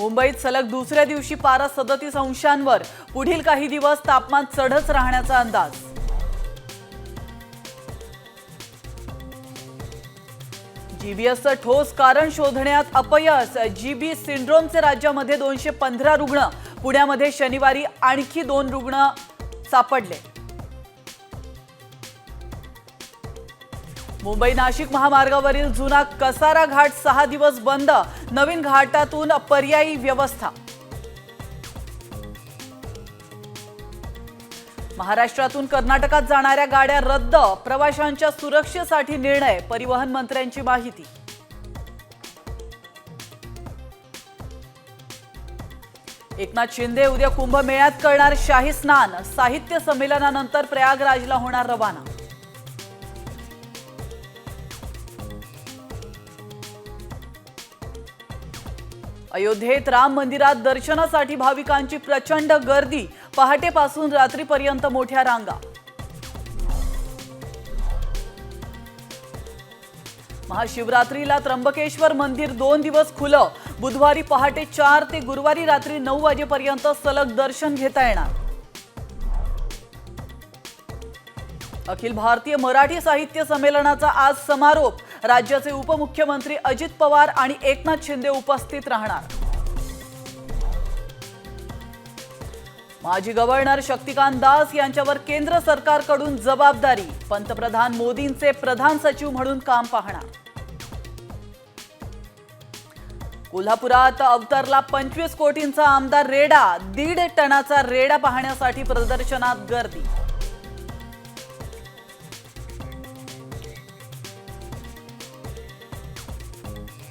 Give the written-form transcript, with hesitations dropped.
मुंबईत सलग दुसऱ्या दिवशी पारा 37 अंशांवर, पुढील काही दिवस तापमान चढच राहण्याचा अंदाज. जीबीएसचं ठोस कारण शोधण्यात अपयश. जीबी सिंड्रोमचे राज्यामध्ये 215 रुग्ण. पुण्यामध्ये शनिवारी आणखी 2 रुग्ण सापडले. मुंबई नाशिक महामार्गावरील जुना कसारा घाट 6 दिवस बंद. नवीन घाटातून पर्यायी व्यवस्था. महाराष्ट्रातून कर्नाटकात जाणाऱ्या गाड्या रद्द. प्रवाशांच्या सुरक्षेसाठी निर्णय. परिवहन मंत्र्यांची माहिती. एकनाथ शिंदे उद्या कुंभमेळ्यात करणार शाही स्नान. साहित्य संमेलनानंतर प्रयागराजला होणार रवाना. अयोध्येत राम मंदिरात दर्शनासाठी भाविकांची प्रचंड गर्दी. पहाटेपासून रात्रीपर्यंत मोठ्या रांगा. महाशिवरात्रीला त्र्यंबकेश्वर मंदिर 2 दिवस खुलं. बुधवारी पहाटे 4 ते गुरुवारी रात्री 9 वाजेपर्यंत सलग दर्शन घेता येणार. अखिल भारतीय मराठी साहित्य संमेलनाचा आज समारोप. राज्याचे उपमुख्यमंत्री अजित पवार आणि एकनाथ शिंदे उपस्थित राहणार. माजी गव्हर्नर शक्तिकांत दास यांच्यावर केंद्र सरकारकडून जबाबदारी. पंतप्रधान मोदींचे प्रधान सचिव म्हणून काम पाहणार. कोल्हापुरात अवतरला 25 कोटींचा आमदार रेडा. 1.5 टनाचा रेडा पाहण्यासाठी प्रदर्शनात गर्दी.